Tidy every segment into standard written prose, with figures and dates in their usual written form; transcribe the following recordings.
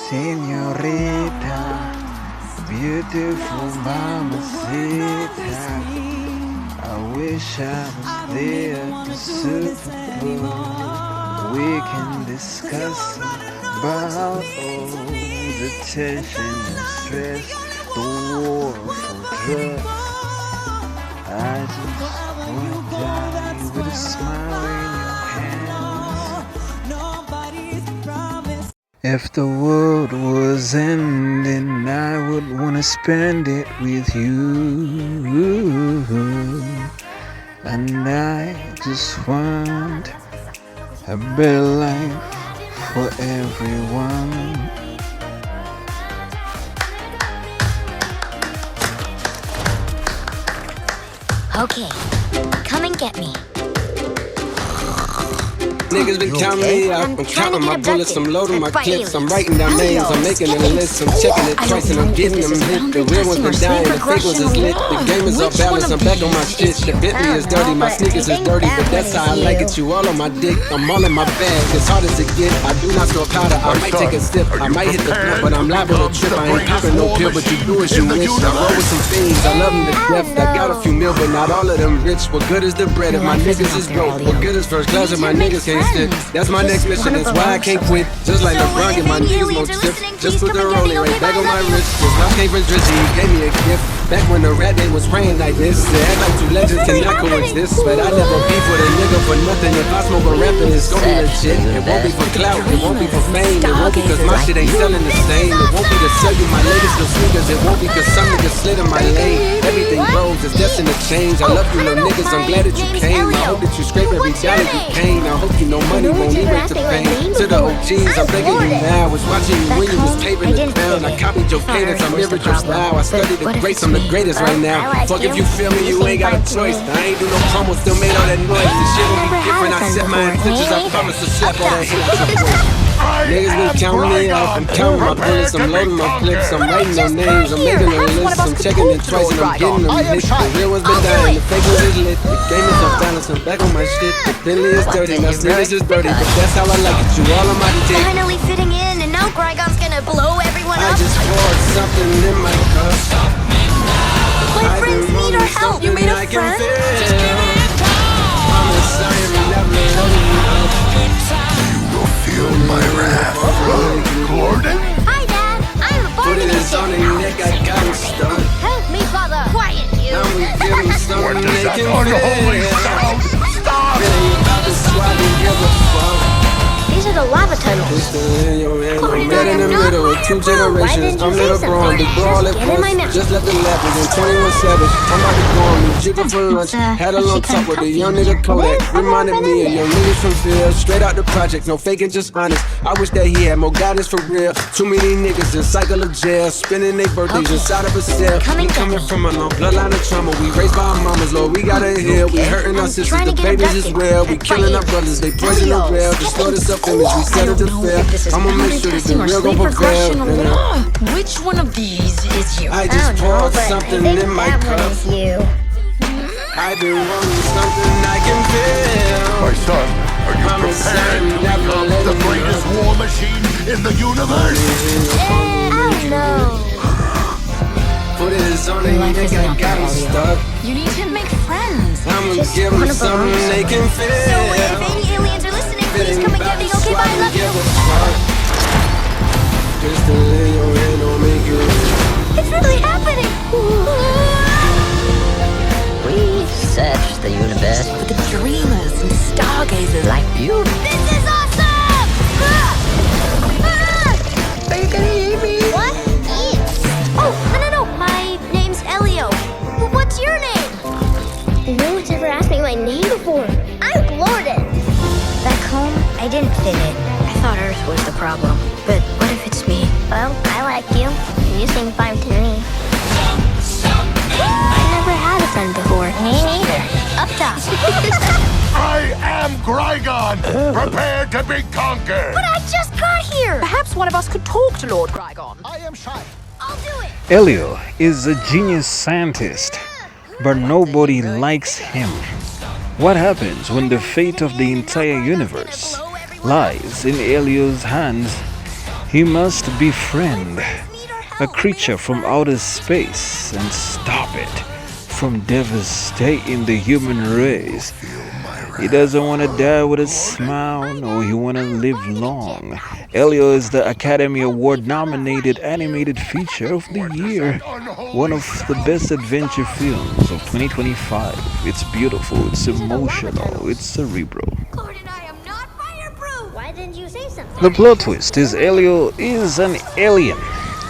señorita, beautiful mamacita. I wish I was there at the Super Bowl. We can discuss about all the tension and stress, the war for drugs. I just wanna die with a smile in your hands. If the world was ending, I would wanna spend it with you. And I just want a better life for everyone. Okay, come and get me. Niggas been counting me out. I'm counting my bullets, I'm loading my clips, I'm writing down names, I'm making a list, I'm checking it twice and I'm getting them hit. The real ones been dying, the fake ones is lit. The game is off balance, I'm back on my shit. The Bentley is dirty, my sneakers is dirty, but that's how I like it. You all on my dick, I'm all in my bag. As hard as it get, I do not store powder. I might take a sip, I might hit the blunt, but I'm liable to trip. I ain't popping no pill, but you do as you wish. I roll with some fiends, I love them to death. I got a few mil, but not all of them rich. What good is the bread if my niggas is broke? What good is first class if my niggas can't stick? That's my next mission, that's why I can't quit. Just like LeBron, get my niggas won't tip. Just put the rolling right back on my wrist. Cause I came from Drizzy, he gave me a gift. Back when the rap day was praying like this. They act like two legends cannot coexist. But I never beef with a nigga for nothing. If I smoke a rapping, it's gon' be legit. It won't be for clout, it won't be for fame. It won't be cause my shit ain't selling the same. It won't be to sell you my latest of sneakers. It won't be cause some niggas slid in my lane. Everything grows, it's destined to change. I love you little niggas, I'm glad that you came. I hope that you scrape every dollar you came. I hope you know money won't erase the pain. To the OGs, I'm begging you now. Was watching you when you was paving the ground. I copied your cadence, I mirrored your style. I studied the greats, I'm the greatest right now. Fuck if you feel me, you ain't got a choice. I ain't do no promo, still made all that noise. This shit will be different, I set my intentions. I promise to slap all that hate out your voice. Niggas been counting me out, I'm counting my bullets, I'm loading my clips, I'm writing their names, I'm making a list, I'm checking it twice and I'm getting them hits. The real ones been dying, the fake ones is lit. The game is off balance, I'm back on my shit. The Bentley is dirty, now sneakers is dirty, but that's how I like it. You all on my dick. Finally fitting in, and now Grygon's gonna blow everyone I up. just poured something in my cup. My friends need our help. You made a friend? I'm sorry, never Feel my wrath. Gordon? Hi, Dad. I'm a put bargaining it on their neck, I got him stuck. Help me, Father. Quiet, you. Now we give him What something does they that can unholy feel. sound? Stop! Really about to swallow, give a fuck. These are the lava tunnels. I'm dead in the middle of two generations. I'm little brawn, big brawl at once. Just left the lab within 21 Savage. I'm about to go on me, jiggle for lunch. Had a long talk with a young nigga Kodak. Reminded me of young niggas from Phil. Straight out the project, no faking, just honest. I wish that he had more guidance for real. Too many niggas in cycle of jail, spending their birthdays inside of a cell. We coming from a long bloodline of trauma. We raised by our mamas, Lord, we gotta heal. We hurting our sisters, the babies as well. We killing our brothers, they poison the rail. Destroy the self-image, we settle the fail. I'ma make sure that the real gon' prevail. Which one of these is you? I just poured something in my cup. You. I've been wanting something I can feel. My son, are you prepared to become the greatest war machine in the universe? I know. Put it on their neck, I got him stuck. You need to make friends. I'ma give them something they can feel. So if any aliens are listening, please come and get me. Okay, bye. Love you. Just to lay your hand on me, girl. It's really happening. We search the universe For the dreamers and stargazers like you. This is awesome! Are you gonna eat me? What? Eat? Oh, no. My name's Elio. What's your name? No one's ever asked me my name before. I'm Gordon. Back home, I didn't fit in. I thought Earth was the problem. But what if it's me? Well, I like you. You seem fine to me. I never had a friend before. Me neither. Up top. I am Grygon, prepared to be conquered. But I just got here. Perhaps one of us could talk to Lord Grygon. I am shy. I'll do it. Elio is a genius scientist, but nobody likes him. What happens when the fate of the entire universe lies in Elio's hands? He must befriend a creature from outer space and stop it from devastating the human race. He doesn't want to die with a smile, no, he want to live long. Elio is the Academy Award nominated animated feature of the year. One of the best adventure films of 2025. It's beautiful, it's emotional, it's cerebral. Why didn't you say something? The plot twist is Elio is an alien,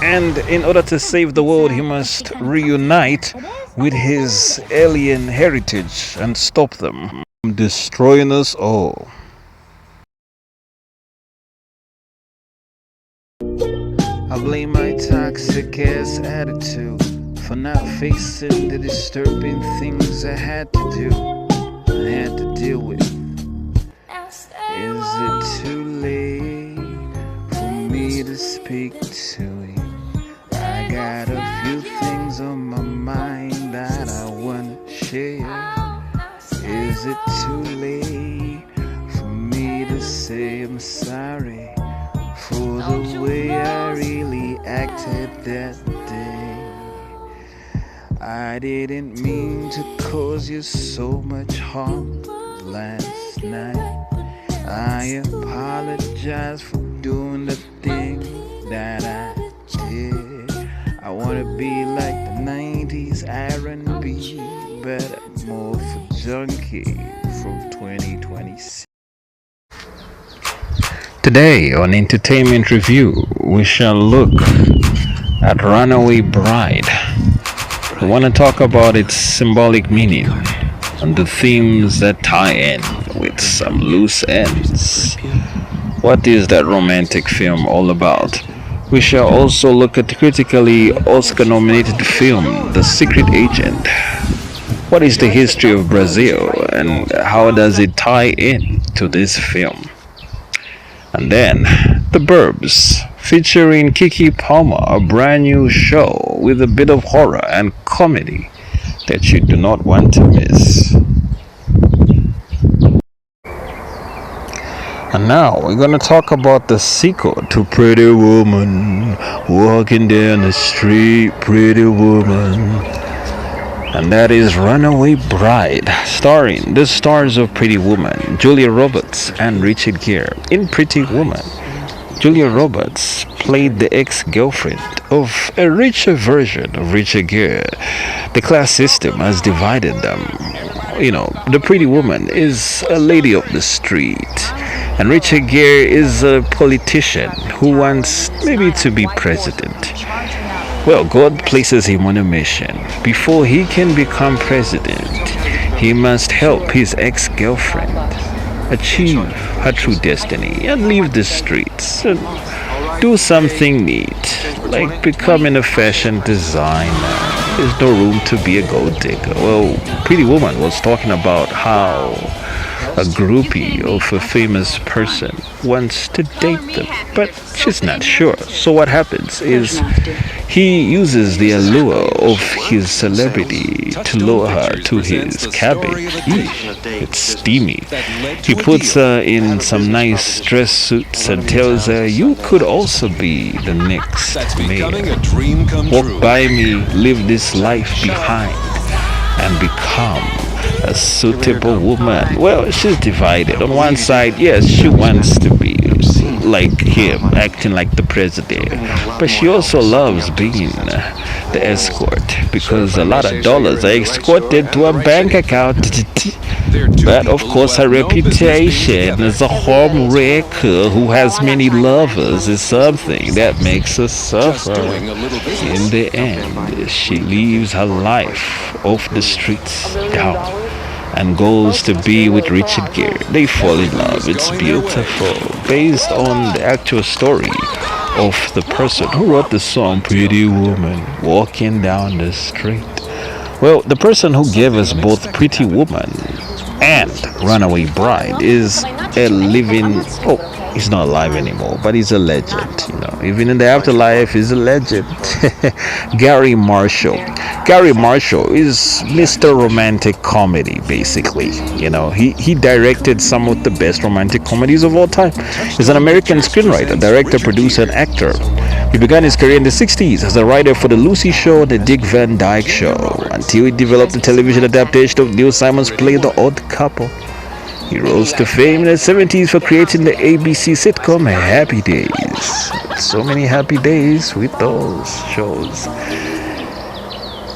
and in order to save the world, he must reunite with his alien heritage and stop them from destroying us all. I blame my toxic ass attitude for not facing the disturbing things I had to do, I had to deal with. Is it too late for me to speak to you? I got a few things on my mind that I wanna share. Is it too late for me to say I'm sorry for the way I really acted that day? I didn't mean to cause you so much harm last night. I apologize for doing the thing that I did. I wanna be like the 90s R&B, but I'm more for junkie from 2026. Today on Entertainment Review, we shall look at Runaway Bride. We want to talk about its symbolic meaning and the themes that tie in with some loose ends. What is that romantic film all about? We shall also look at the critically Oscar-nominated film, The Secret Agent. What is the history of Brazil and how does it tie in to this film? And then, The Burbs, featuring Kiki Palmer, a brand new show with a bit of horror and comedy that you do not want to miss. And now we're going to talk about the sequel to Pretty Woman, walking down the street, Pretty Woman. And that is Runaway Bride, starring the stars of Pretty Woman, Julia Roberts and Richard Gere. In Pretty Woman, Julia Roberts played the ex-girlfriend of a richer version of Richard Gere. The class system has divided them. You know, the Pretty Woman is a lady of the street, and Richard Gere is a politician who wants maybe to be president. Well, God places him on a mission. Before he can become president, he must help his ex-girlfriend achieve her true destiny and leave the streets and do something neat, like becoming a fashion designer. There's no room to be a gold digger. Well, Pretty Woman was talking about how a groupie of a famous person wants to date them, but she's not sure. So what happens is he uses the allure of his celebrity to lure her to his cabin. It's steamy. He puts her in some nice dress suits and tells her, "You could also be the next mayor. Walk by me, leave this life behind, and become a suitable woman." Well, she's divided. On one side, yes, she wants to be like him, acting like the president, but she also loves being the escort because a lot of dollars are escorted to her bank account. But of course, her reputation as a home wrecker who has many lovers is something that makes her suffer. In the end, she leaves her life off the streets down and goes to be with Richard Gere. They fall in love. It's beautiful, based on the actual story of the person who wrote the song Pretty Woman, walking down the street. Well, the person who gave us both Pretty Woman and Runaway Bride is a living, he's not alive anymore, but he's a legend. Even in the afterlife, he's a legend. Gary Marshall. Gary Marshall is Mr. Romantic Comedy, basically. He directed some of the best romantic comedies of all time. He's an American screenwriter, director, producer, and actor. He began his career in the 60s as a writer for The Lucy Show and The Dick Van Dyke Show, until he developed the television adaptation of Neil Simon's play The Odd Couple. He rose to fame in the 70s for creating the ABC sitcom Happy Days. So many happy days with those shows.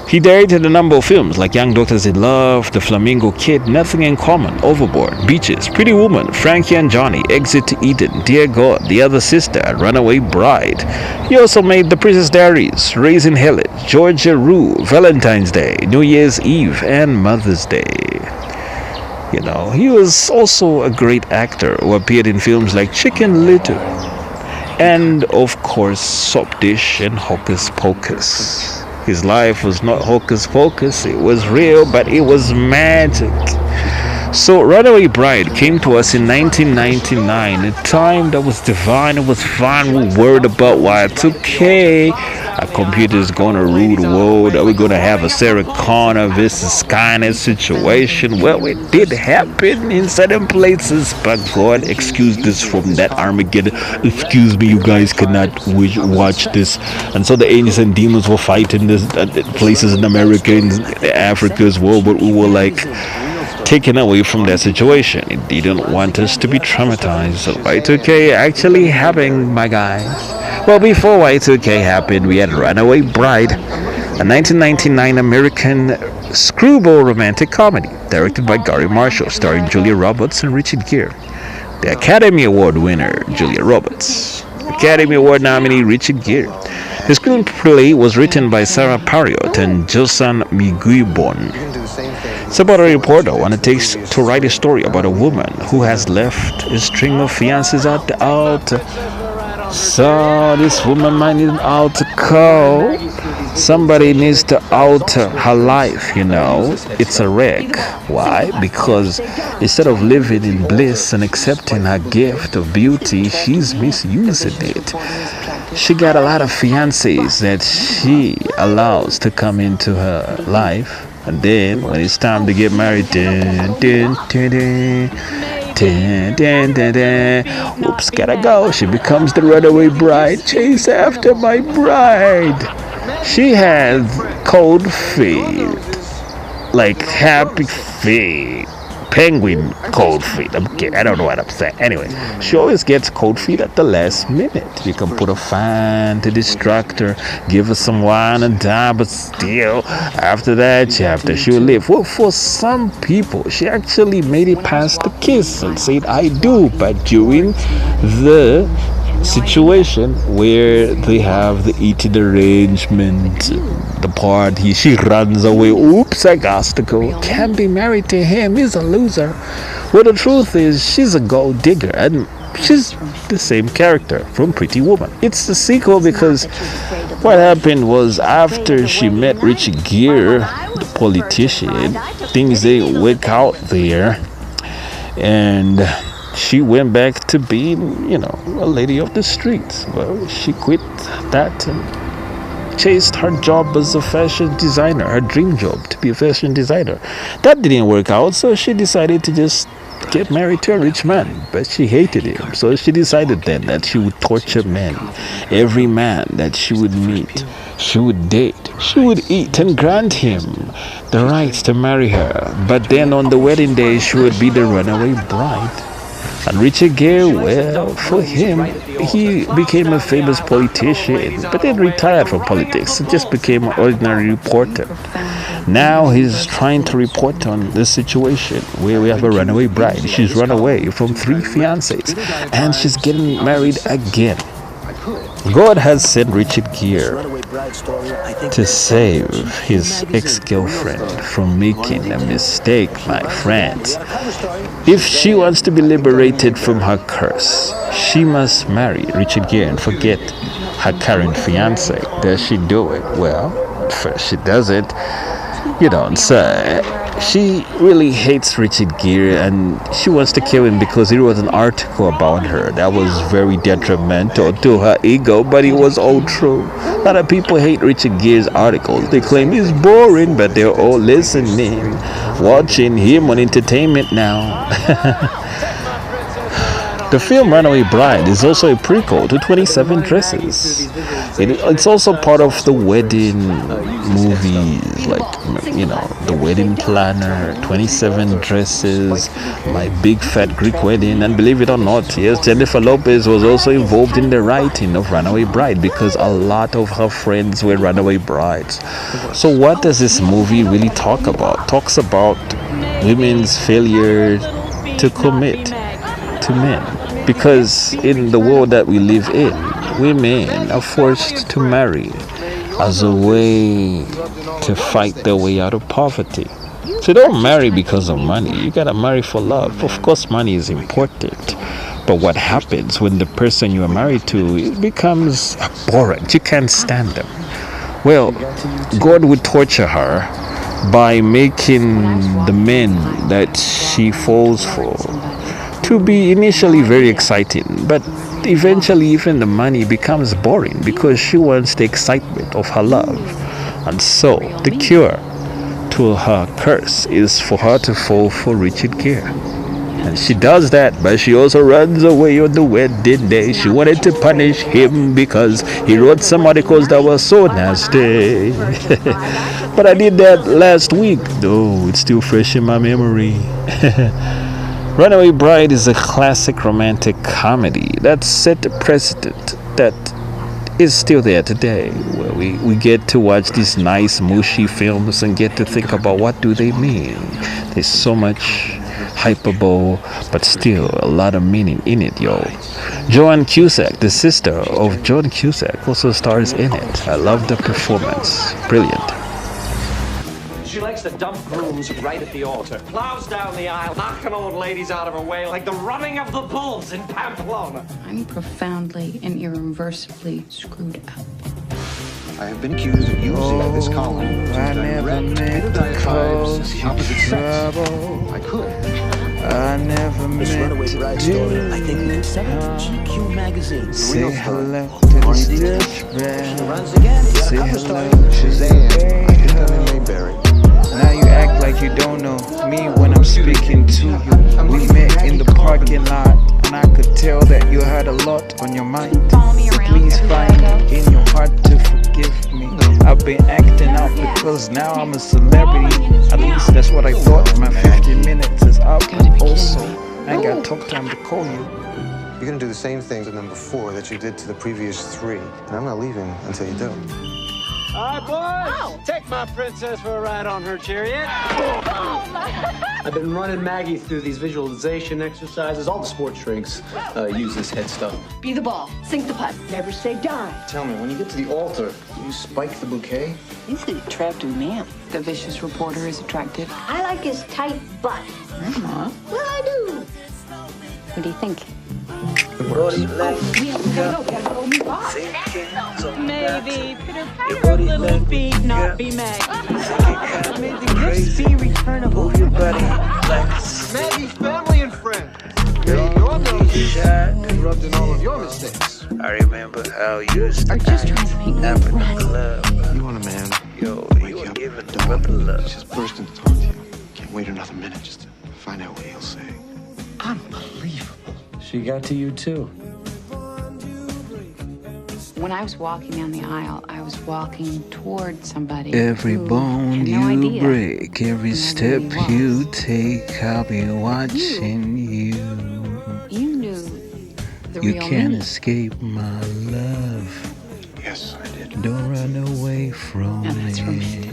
He directed a number of films like Young Doctors in Love, The Flamingo Kid, Nothing in Common, Overboard, Beaches, Pretty Woman, Frankie and Johnny, Exit to Eden, Dear God, The Other Sister, and Runaway Bride. He also made The Princess Diaries, Raising Helen, Georgia Rue, Valentine's Day, New Year's Eve, and Mother's Day. He was also a great actor who appeared in films like Chicken Little and, of course, Soap Dish and Hocus Pocus. His life was not hocus pocus, it was real, but it was magic. So Runaway Bride came to us in 1999, a time that was divine. It was fun. We worried about Y2K. Our computer's gonna rule the world. Are we gonna have a Sarah Connor versus Skynet situation? Well, it did happen in certain places, but God excused us from that Armageddon. Excuse me, you guys cannot watch this. And so the angels and demons were fighting this places in America and Africa as well, but we were like taken away from that situation. It didn't want us to be traumatized. So Y2K actually happened, my guys. Well, before Y2K happened, we had Runaway Bride, a 1999 American screwball romantic comedy directed by Gary Marshall, starring Julia Roberts and Richard Gere. The Academy Award winner, Julia Roberts. Academy Award nominee, Richard Gere. The screenplay was written by Sarah Parriott and Josan Miguibon. It's about a reporter when it takes to write a story about a woman who has left a string of fiancés at the altar. So this woman might need an altar call. Somebody needs to alter her life, It's a wreck. Why? Because instead of living in bliss and accepting her gift of beauty, she's misusing it. She got a lot of fiancés that she allows to come into her life. And then when it's time to get married, oops, gotta go. She becomes the runaway bride. Chase after my bride. She has cold feet, like happy feet. Penguin cold feet. I'm kidding. I don't know what I'm saying. Anyway, she always gets cold feet at the last minute. You can put a fan to distract her, give her some wine and dine, but still, after that, she'll leave. Well, for some people, she actually made it past the kiss and said, I do, but during the situation where they have the eating arrangement, the party, she runs away. Oops, I got to go. Can't be married to him. He's a loser. Well, the truth is, she's a gold digger, and she's the same character from Pretty Woman. It's the sequel because what happened was after she met Richard Gere, the politician, things didn't work out there, and she went back to being, a lady of the streets. Well, she quit that and chased her job as a fashion designer, her dream job to be a fashion designer. That didn't work out, so she decided to just get married to a rich man, but she hated him. So she decided then that she would torture men. Every man that she would meet, she would date, she would eat and grant him the right to marry her. But then on the wedding day, she would be the runaway bride. And Richard Gere, well, for him, he became a famous politician, but then retired from politics and just became an ordinary reporter. Now he's trying to report on the situation where we have a runaway bride. She's run away from 3 fiancés, and she's getting married again. God has sent Richard Gere to save his ex-girlfriend from making a mistake, my friends. If she wants to be liberated from her curse, she must marry Richard Gere and forget her current fiancé. Does she do it? Well, at first she does it. You don't say. she really hates Richard Gere, and she wants to kill him because he wrote an article about her that was very detrimental to her ego, but it was all true. A lot of people hate Richard Gere's articles. They claim he's boring, but they're all listening, watching him on entertainment now. The film Runaway Bride is also a prequel to 27 Dresses. It's also part of the wedding movie, like, you know, The Wedding Planner, 27 Dresses, My Big Fat Greek Wedding, and believe it or not, yes, Jennifer Lopez was also involved in the writing of Runaway Bride because a lot of her friends were runaway brides. So what does this movie really talk about? Talks about women's failure to commit to men. Because in the world that we live in, women are forced to marry as a way to fight their way out of poverty. So don't marry because of money. You gotta marry for love. Of course, money is important. But what happens when the person you are married to it becomes abhorrent? You can't stand them. Well, God would torture her by making the men that she falls for to be initially very exciting, but eventually even the money becomes boring because she wants the excitement of her love. And so the cure to her curse is for her to fall for Richard Gere. And she does that, but she also runs away on the wedding day. She wanted to punish him because he wrote some articles that were so nasty. But I did that last week, though it's still fresh in my memory. Runaway Bride is a classic romantic comedy that set a precedent that is still there today, where we get to watch these nice mushy films and get to think about what do they mean. There's so much hyperbole, but still a lot of meaning in it, yo. Joan Cusack, the sister of John Cusack, also stars in it. I love the performance. Brilliant. She likes to dump grooms right at the altar, plows down the aisle, knocking old ladies out of her way like the running of the bulls in Pamplona. I'm profoundly and irreversibly screwed up. I have been accused of using this column to direct the cause opposite sex. I could. I never meant Runaway to Bride do story, I think we can sell it to GQ magazine. Say hello to the stitch band. Runs again. Say Cover hello story. to Shazam. I think I'm in Mayberry. Now you act like you don't know me when I'm speaking to you. We met in the parking lot, and I could tell that you had a lot on your mind. So please find me in your heart to forgive me. I've been acting out because now I'm a celebrity. At least that's what I thought. My 15 minutes is up. Also, I ain't got talk time to call you. You're gonna do the same thing to number 4 that you did to the previous 3, and I'm not leaving until you do. All right, boys, take my princess for a ride on her chariot. I've been running Maggie through these visualization exercises. All the sports drinks use this head stuff. Be the ball, sink the putt, never say die. Tell me, when you get to the altar, you spike the bouquet? He's an attractive man. The vicious reporter is attractive. I like his tight butt. Well, I do. what do you think? Maybe Peter Piper, little feet, not be Maggie. May the gifts be returnable. Maggie's family and friend. Your nose rubbed in all of your mistakes. I remember how you used to Are just trying to make up in friends. the club. You want a man? Yo, you were giving the brother love. Just bursting to talk to you. Can't wait another minute just to find out what he'll say. Unbelievable. She got to you, too. When I was walking down the aisle, I was walking toward somebody. Every who bone had no you idea break, every who I step really you was. take, I'll be watching you. You knew the You real can't me. escape my love. Yes, I did. Don't run away from And that's it. romantic.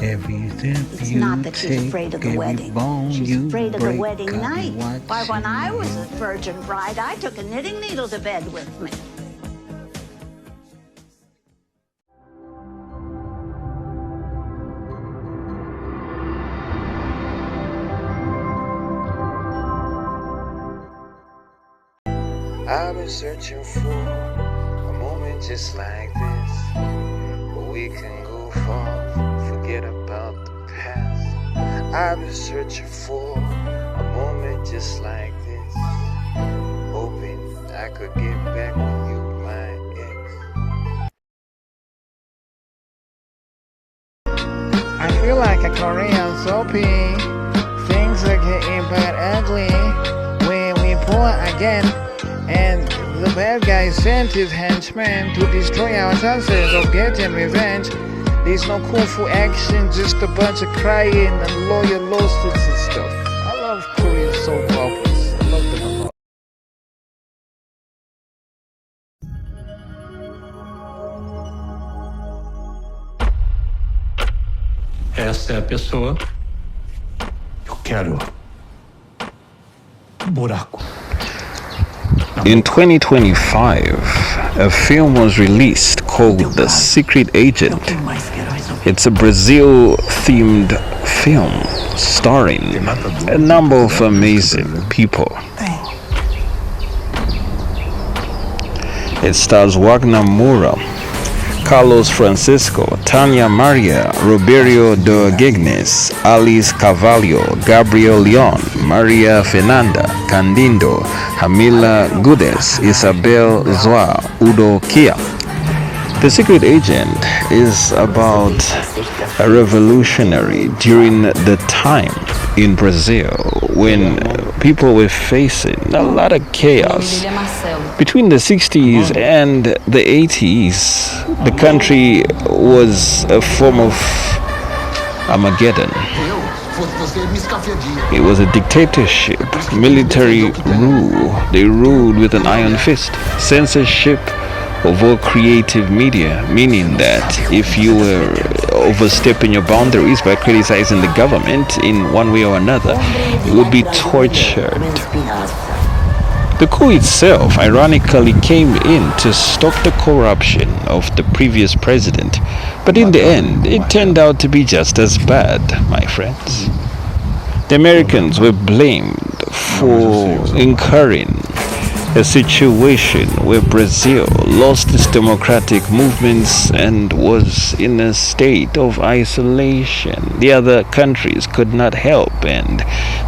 Every step It's you not that she's take, afraid of the every wedding. bone She's you afraid of break, the wedding I'll be night. Why, when I watching was you. a virgin bride, I took a knitting needle to bed with me. I've been searching for a moment just like this, where we can go far, forget about the past. I've been searching for a moment just like this, hoping I could get back with you, my ex. I feel like a Korean soapy. Things are getting bad ugly when we pour again. And the bad guy sent his henchmen to destroy our chances of getting revenge. There's no kung fu action, just a bunch of crying and lawyer lawsuits and stuff. I love Korean soap operas. I love them a lot. Essa é a pessoa. Eu quero buraco. In 2025, a film was released called The Secret Agent. It's a Brazil-themed film starring a number of amazing people. It stars Wagner Moura, Carlos Francisco, Tania Maria, Roberto de Gignes, Alice Carvalho, Gabriel Leon, Maria Fernanda, Candido, Hamila Gudes, Isabel Zoa, Udo Kia. The Secret Agent is about a revolutionary during the time in Brazil when people were facing a lot of chaos. Between the 60s and the 80s, the country was a form of Armageddon. It was a dictatorship, military rule. They ruled with an iron fist. Censorship of all creative media, meaning that if you were overstepping your boundaries by criticizing the government in one way or another, you would be tortured. The coup itself ironically came in to stop the corruption of the previous president, but in the end, it turned out to be just as bad, my friends. The Americans were blamed for incurring a situation where Brazil lost its democratic movements and was in a state of isolation. The other countries could not help, and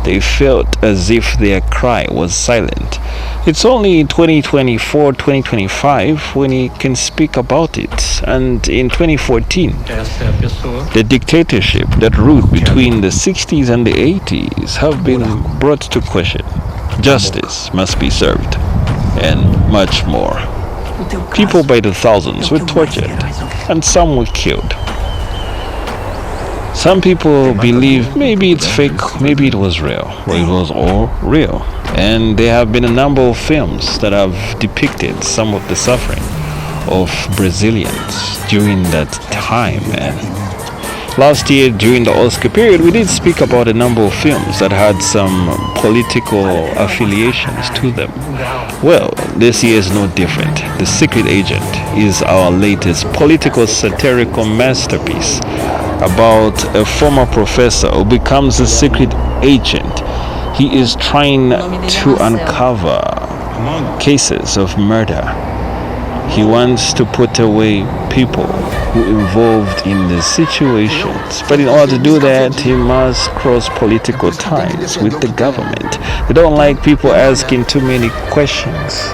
they felt as if their cry was silent. It's only in 2024, 2025 when he can speak about it. And in 2014, the dictatorship that ruled between the 60s and the 80s have been brought to question. Justice must be served, and much more. People by the thousands were tortured, and some were killed. Some people believe maybe it's fake, maybe it was real. Well, it was all real. And there have been a number of films that have depicted some of the suffering of Brazilians during that time. And last year, during the Oscar period, we did speak about a number of films that had some political affiliations to them. Well, this year is no different. The Secret Agent is our latest political satirical masterpiece about a former professor who becomes a secret agent. He is trying to uncover cases of murder. He wants to put away people who involved in the situations. But in order to do that, he must cross political ties with the government. They don't like people asking too many questions.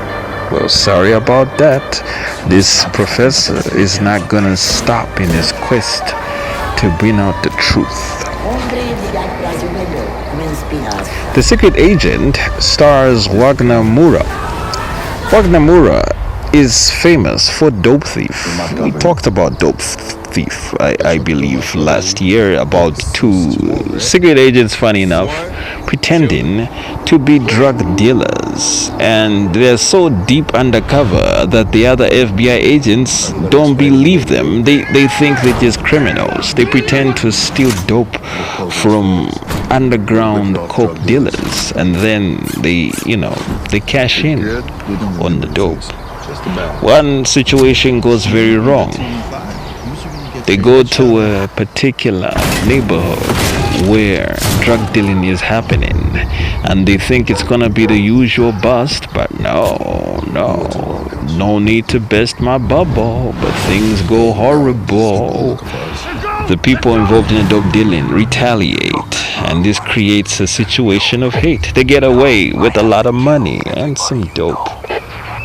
Well, sorry about that. This professor is not gonna stop in his quest to bring out the truth. The Secret Agent stars Wagner Moura. Wagner Moura is famous for Dope Thief. We talked about Dope Thief, I believe, last year, about two secret agents, funny enough, pretending to be drug dealers. And they're so deep undercover that the other FBI agents don't believe them. They think they're just criminals. They pretend to steal dope from underground coke dealers, and then they cash in on the dope. One situation goes very wrong. They go to a particular neighborhood where drug dealing is happening, and they think it's gonna be the usual bust, but no need to bust my bubble, but things go horrible. The people involved in the dope dealing retaliate, and this creates a situation of hate. They get away with a lot of money and some dope.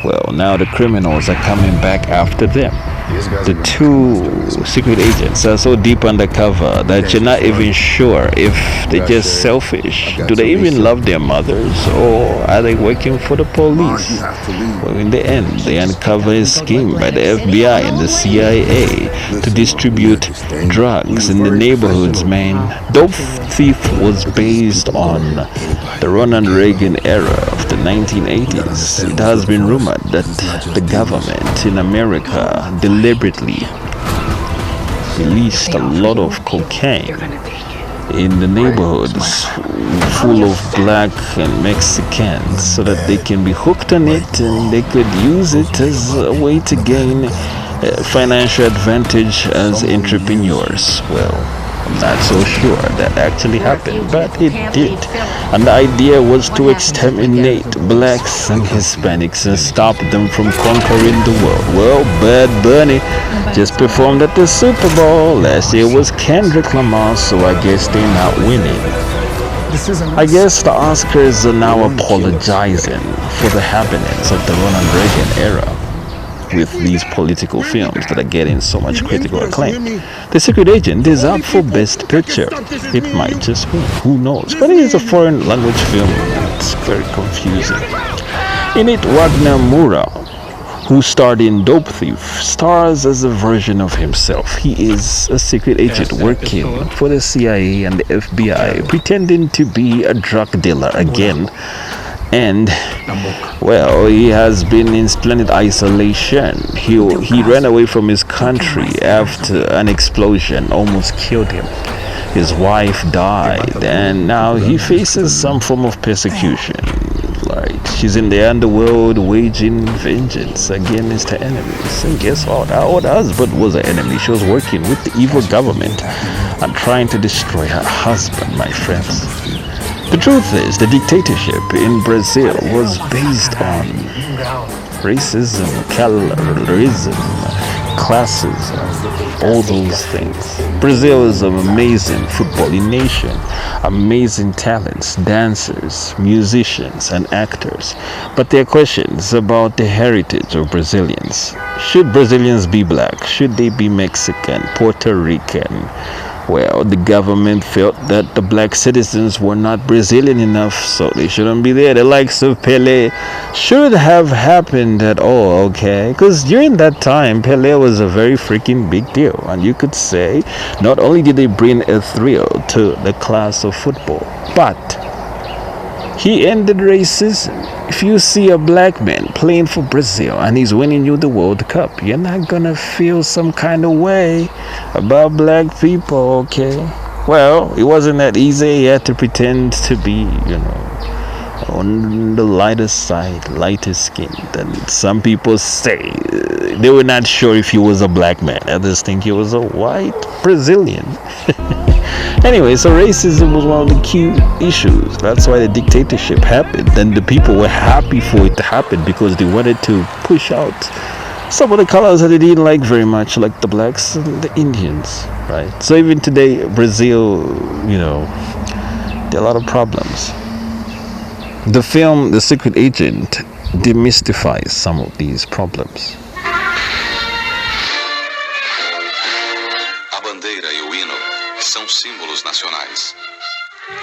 Well, now the criminals are coming back after them. The two secret agents are so deep undercover that you're not even sure if they're just selfish. Do they even love their mothers, or are they working for the police? Well, in the end, they uncover a scheme by the FBI and the CIA to distribute drugs in the neighborhoods, man. Dope Thief was based on the Ronald Reagan era of the 1980s. It has been rumored that the government in America deliberately released a lot of cocaine in the neighborhoods full of black and Mexicans so that they can be hooked on it and they could use it as a way to gain financial advantage as entrepreneurs. Well, I'm not so sure that actually happened, but it did. And the idea was to exterminate blacks and Hispanics and stop them from conquering the world. Well, Bad Bunny just performed at the Super Bowl. Last year was Kendrick Lamar, so I guess they're not winning. I guess the Oscars are now apologizing for the happenings of the Ronald Reagan era with these political films that are getting so much critical acclaim. The Secret Agent is up for Best Picture. It might just win, who knows? But it is a foreign language film and it's very confusing. In it, Wagner Moura, who starred in Dope Thief, stars as a version of himself. He is a secret agent working for the CIA and the FBI, pretending to be a drug dealer again. And, well, he has been in splendid isolation. He ran away from his country after an explosion almost killed him. His wife died, and now he faces some form of persecution. Like, she's in the underworld waging vengeance against her enemies. And guess what? Our husband was an enemy. She was working with the evil government and trying to destroy her husband, my friends. The truth is, the dictatorship in Brazil was based on racism, colorism, classism, all those things. Brazil is an amazing footballing nation, amazing talents, dancers, musicians, and actors. But there are questions about the heritage of Brazilians. Should Brazilians be black? Should they be Mexican, Puerto Rican? Well, the government felt that the black citizens were not Brazilian enough, so they shouldn't be there. The likes of Pelé should have happened at all, okay? Because during that time, Pelé was a very freaking big deal. And you could say, not only did they bring a thrill to the class of football, but he ended racism. If you see a black man playing for Brazil and he's winning you the World Cup, you're not gonna feel some kind of way about black people, okay? Well, it wasn't that easy. He had to pretend to be, on the lighter side, lighter skinned. And some people say they were not sure if he was a black man. Others think he was a white Brazilian. Anyway, so racism was one of the key issues. That's why the dictatorship happened. And the people were happy for it to happen because they wanted to push out some of the colors that they didn't like very much, like the blacks and the Indians, right? So even today, Brazil, there are a lot of problems. The film The Secret Agent demystifies some of these problems. A bandeira e o hino são símbolos nacionais.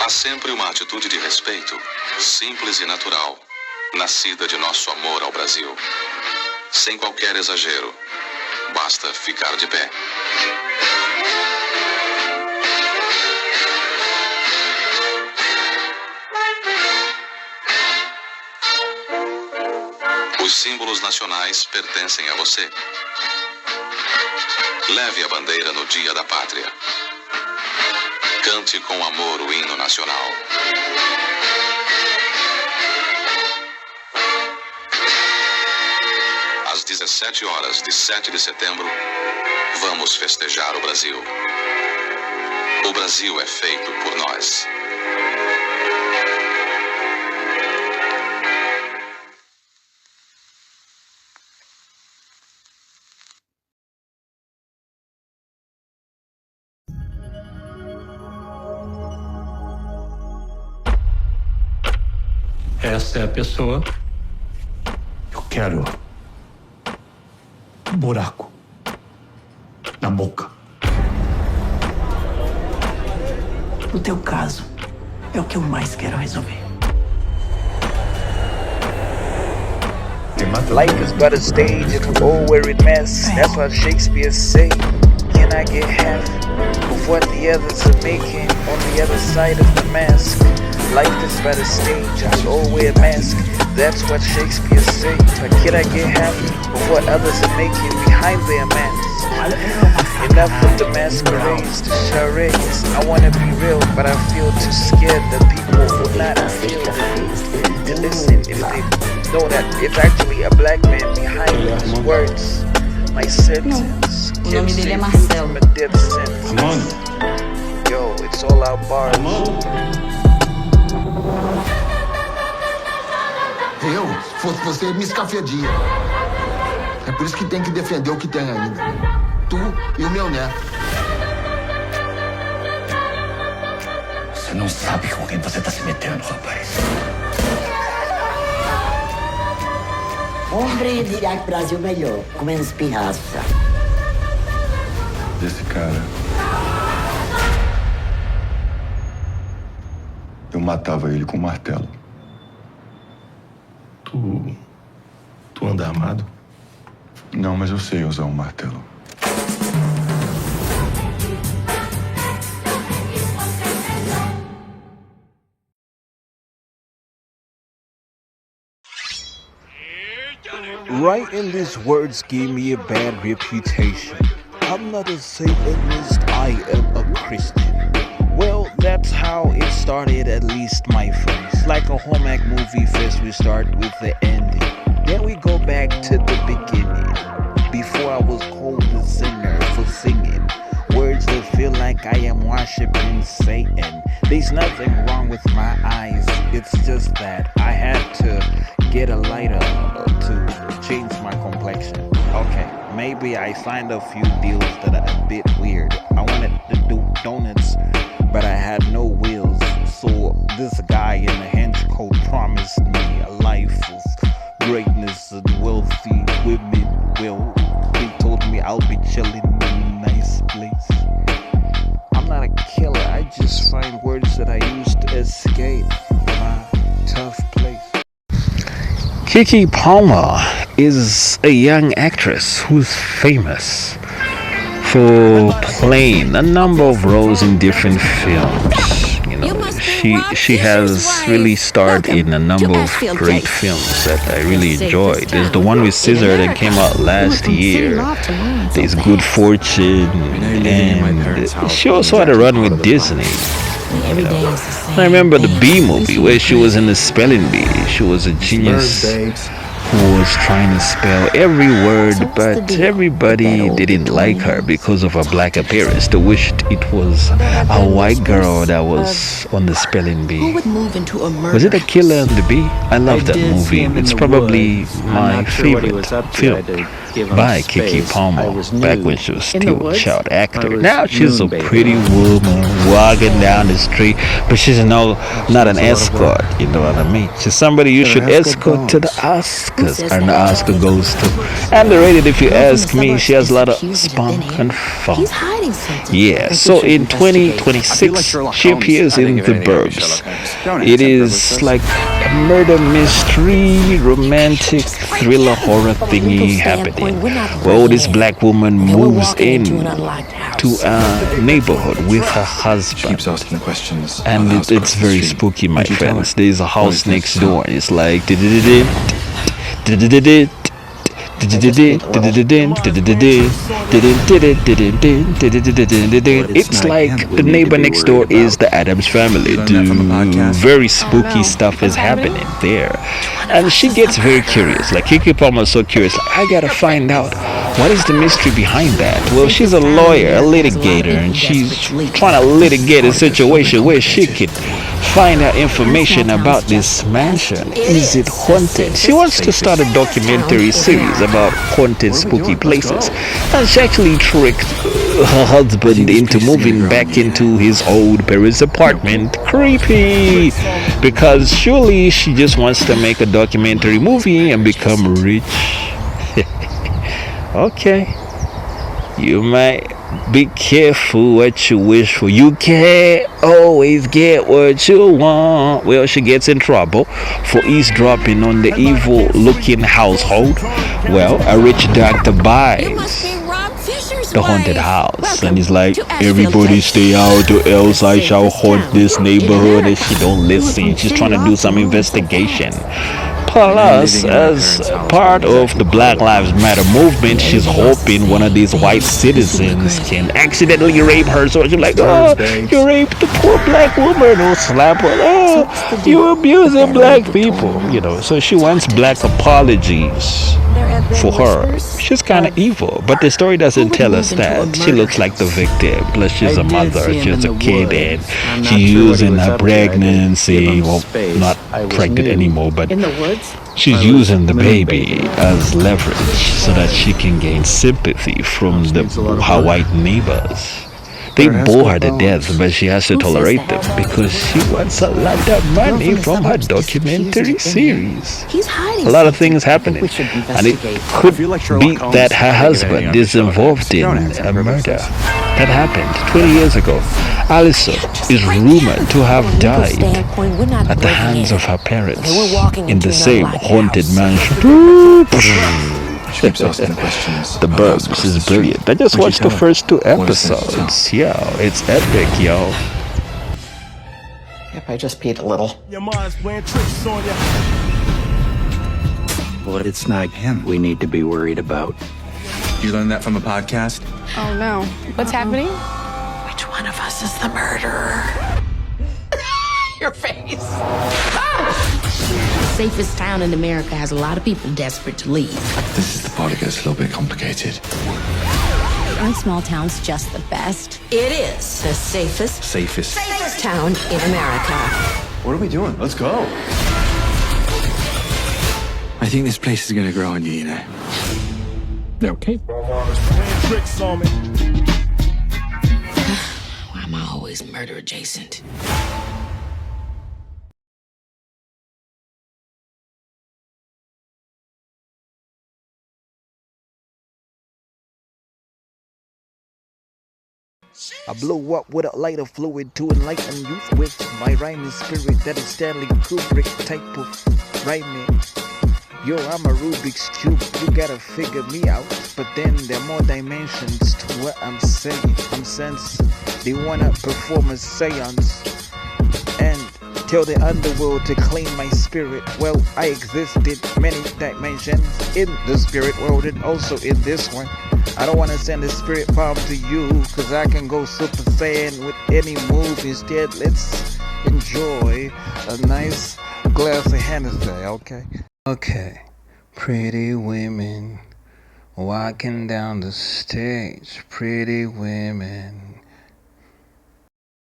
Há sempre uma atitude de respeito, simples e natural, nascida de nosso amor ao Brasil. Sem qualquer exagero, basta ficar de pé. Os símbolos nacionais pertencem a você. Leve a bandeira no Dia da Pátria. Cante com amor o hino nacional. Às 17 horas de 7 de setembro, vamos festejar o Brasil. O Brasil é feito por nós. Essa é a pessoa. Eu quero um buraco na boca. No teu caso, é o que eu mais quero resolver. Life is but a stage and we all wearing masks. That's what Shakespeare say. Can I get half of what the others are making on the other side of the mask? Life is but a stage and we all wear masks. That's what Shakespeare say. But can I get half of what others are making behind their masks? Enough of the masquerades, the charades. I wanna be real, but I feel too scared that people will not feel to listen if they know that it's actually a black man behind those words. My sentence can save you from a death sentence. Yo, it's all our bars. Eu, se fosse você, me escafedia. É por isso que tem que defender o que tem ainda. Tu e o meu neto. Você não sabe com quem você tá se metendo, rapaz. Hombre dirá que Brasil melhor, com menos pirraça. Esse cara... Eu matava ele com um martelo. Tu anda armado? Não, mas eu sei usar um martelo. Writing these words gave me a bad reputation. I'm not a Satanist, I am a Christian. Well, that's how it started, at least my friends. Like a home ec movie, first we start with the ending. Then we go back to the beginning. Before I was called a sinner for singing words that feel like I am worshiping Satan. There's nothing wrong with my eyes, it's just that I had to get a lighter to change my complexion. Okay, maybe I signed a few deals that are a bit weird. I wanted to do donuts, but I had no wheels. So this guy in a hench coat promised me a life of greatness and wealthy women. Well, he told me I'll be chilling in a nice place. I'm not a killer, I just find words that I use to escape my tough place. Keke Palmer is a young actress who's famous for playing a number of roles in different films. You know, she has really starred in a number of great films that I really enjoyed. There's the one with Scissor that came out last year. There's Good Fortune, and she also had a run with Disney. You know. I remember the Bee movie where she was in the spelling bee. She was a genius who was trying to spell every word, but everybody didn't like her because of her black appearance. They wished it was a white girl that was on the spelling bee. Was it A Killer and the Bee? I love that movie. It's probably my favorite film by Keke Palmer back when she was still a child actor. Now she's a pretty woman walking down the street, but she's not an escort, you know what I mean? She's somebody you should escort to the Oscars, and the Oscar goes to. Underrated if you ask me. She has a lot of spunk and funk. Yeah, so in 2026 she appears in The Burbs. It is like a murder mystery, romantic thriller horror thingy happening. Well, this black woman moves in to a neighborhood with her husband. Keeps asking questions. And it's very spooky, my friends. There's a house next door. It's like it's like the neighbor next door is the Addams Family. Very spooky stuff is happening there, and she gets very curious. Like Keke Palmer is so curious. Like, I gotta find out what is the mystery behind that. Well, she's a lawyer, a litigator, and she's trying to litigate a situation where she could find out information about this mansion. Is it haunted? She wants to start a documentary series about haunted, spooky places. And she actually tricked her husband into moving back into his old Paris apartment. Creepy! Because surely she just wants to make a documentary movie and become rich. Okay. You might be careful what you wish for. You can't always get what you want. Well, she gets in trouble for eavesdropping on the evil looking household. Well, a rich doctor buys the haunted house, and he's like, everybody stay out or else I shall haunt this neighborhood. And she don't listen. She's trying to do some investigation. Plus, as part of the Black Lives Matter movement, she's hoping one of these white citizens can accidentally rape her. So she's like, oh, you raped the poor black woman. Or slap her. Oh, you're abusing black people. You know, so she wants black apologies for her. She's kind of evil, but the story doesn't tell us that. She looks like the victim. Plus, she's a mother. She's a kid, and she's using her pregnancy. Well, not pregnant anymore, but she's using the baby as leverage so that she can gain sympathy from her white neighbors. They bore her to death, but she has to tolerate them because she wants a lot of money from her documentary series. A lot of things happening, and it could be that her husband is involved in a murder that happened 20 years ago. Alison is rumored to have died at the hands of her parents in the same haunted mansion. The Burbs is brilliant. I just watched the first 2 episodes. Yo, it's epic, yo. Yep, I just peed a little. Your mind's playing tricks on you. Well, it's not him we need to be worried about. You learned that from a podcast? Oh no. What's happening? Which one of us is the murderer? Your face. The safest town in America has a lot of people desperate to leave. This is the part that gets a little bit complicated. Aren't small towns just the best? It is the safest Town in America. What are we doing? Let's go. I think this place is gonna grow on you, you know. Okay. Playing tricks on me. Why am I always murder adjacent? I blow up with a lighter fluid to enlighten youth with my rhyming spirit that is Stanley Kubrick type of rhyming. Yo, I'm a Rubik's Cube, you gotta figure me out. But then there are more dimensions to what I'm saying. I'm sensing they wanna perform a seance and tell the underworld to claim my spirit. Well, I existed many dimensions in the spirit world and also in this one. I don't want to send a spirit bomb to you, cause I can go Super Saiyan with any move. Instead, let's enjoy a nice glass of Hennessy, okay? Okay, pretty women walking down the stage. Pretty women